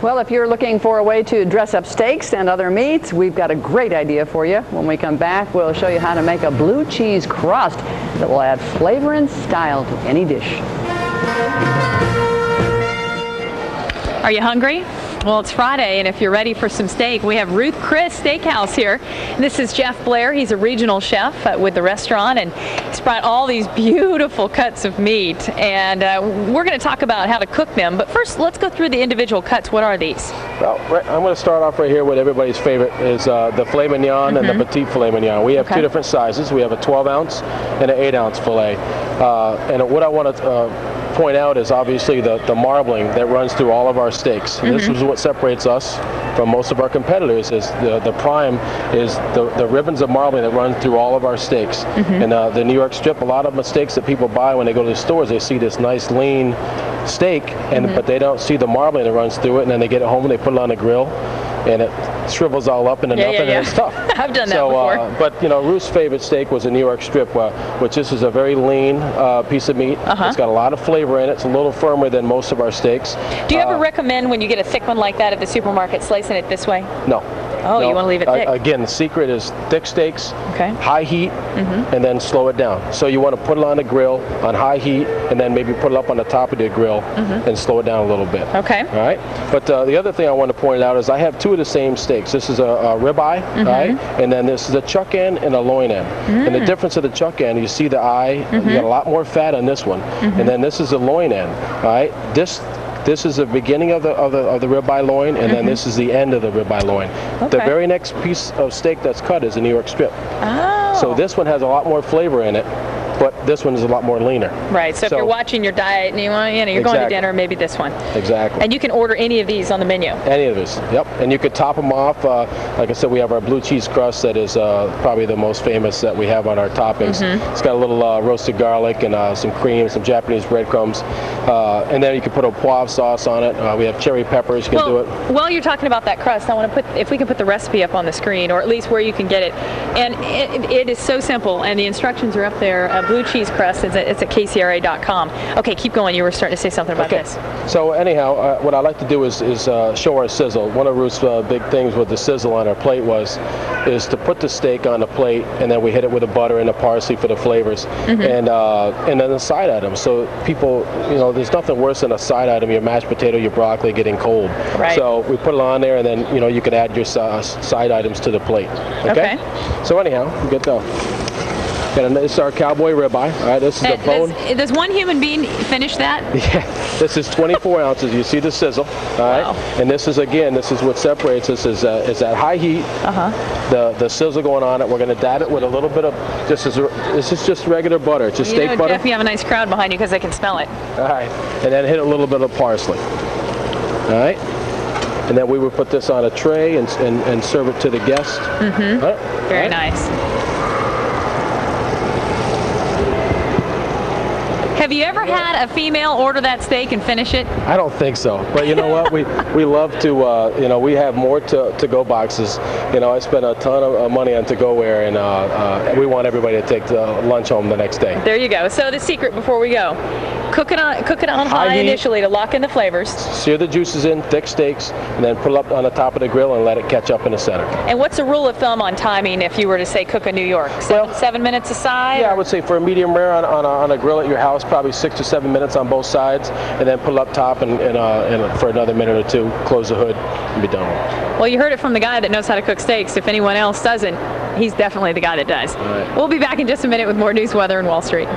Well, if you're looking for a way to dress up steaks and other meats, we've got a great idea for you. When we come back, we'll show you how to make a blue cheese crust that will add flavor and style to any dish. Are you hungry? Well, it's Friday, and if you're ready for some steak, we have Ruth Chris Steakhouse here. This is Jeff Blair. He's a regional chef with the restaurant, and he's brought all these beautiful cuts of meat. And we're going to talk about how to cook them. But first, let's go through the individual cuts. What are these? Well, I'm going to start off right here with everybody's favorite is the filet mignon and the petite filet mignon. We have two different sizes. We have a 12-ounce and an 8-ounce filet. And what I want to point out is obviously the marbling that runs through all of our steaks. And this is what separates us from most of our competitors. Is the prime is the ribbons of marbling that run through all of our steaks. And the New York strip, a lot of mistakes that people buy when they go to the stores, they see this nice lean steak, and but they don't see the marbling that runs through it, and then they get it home and they put it on the grill, and it shrivels all up into nothing, and it's tough. I've done that before. But you know, Ruth's favorite steak was a New York strip, which this is a very lean piece of meat. It's got a lot of flavor in it. It's a little firmer than most of our steaks. Do you ever recommend, when you get a thick one like that at the supermarket, slicing it this way? No. Oh, no. You want to leave it thick? Again, the secret is thick steaks, high heat, and then slow it down. So you want to put it on the grill on high heat, and then maybe put it up on the top of the grill and slow it down a little bit. Okay. All right. But the other thing I want to point out is I have two of the same steaks. This is a ribeye, right? And then this is a chuck end and a loin end. And the difference of the chuck end, you see the eye, you got a lot more fat on this one, and then this is a loin end, right? This is the beginning of the ribeye loin, and then this is the end of the ribeye loin. The very next piece of steak that's cut is a New York strip. Oh. So this one has a lot more flavor in it, but this one is a lot more leaner. Right. So if you're watching your diet and you want, you're going to dinner, maybe this one. Exactly. And you can order any of these on the menu. Any of these. Yep. And you could top them off. Like I said, we have our blue cheese crust that is probably the most famous that we have on our toppings. It's got a little roasted garlic and some cream, some Japanese breadcrumbs, and then you can put a poivre sauce on it. We have cherry peppers. You can do it. While you're talking about that crust, I want to if we can put the recipe up on the screen, or at least where you can get it. And it is so simple, and the instructions are up there. BleuCheese crust. It's at kcra.com. Okay, keep going. You were starting to say something about this. So anyhow, what I like to do is show our sizzle. One of Ruth's big things with the sizzle on our plate is to put the steak on the plate, and then we hit it with the butter and the parsley for the flavors, and then the side items. So people, there's nothing worse than a side item, your mashed potato, your broccoli getting cold. Right. So we put it on there, and then you can add your side items to the plate. Okay. So anyhow, we get the. This is our cowboy ribeye. All right, this is the bone. Does one human being finish that? Yeah, this is 24 ounces. You see the sizzle. All right, and this is what separates us is that high heat. The sizzle going on it. We're going to dab it with a little bit of this is just regular butter, just steak butter. Jeff, you have a nice crowd behind you because they can smell it. All right, and then hit a little bit of parsley. All right. And then we would put this on a tray and serve it to the guest. Very nice. Have you ever had a female order that steak and finish it? I don't think so. But you know what? we love to, we have more to-go boxes. I spend a ton of money on to-go-ware, and we want everybody to take lunch home the next day. There you go. So the secret before we go, cook it on high initially to lock in the flavors. Sear the juices in, thick steaks, and then put it up on the top of the grill and let it catch up in the center. And what's a rule of thumb on timing if you were to say cook a New York? 7 minutes aside? Yeah, I would say for a medium rare on a grill at your house, probably 6 to 7 minutes on both sides, and then put it up top and for another minute or two, close the hood, and be done with it. Well, you heard it from the guy that knows how to cook steaks. If anyone else doesn't, he's definitely the guy that does. All right. We'll be back in just a minute with more news, weather, and Wall Street.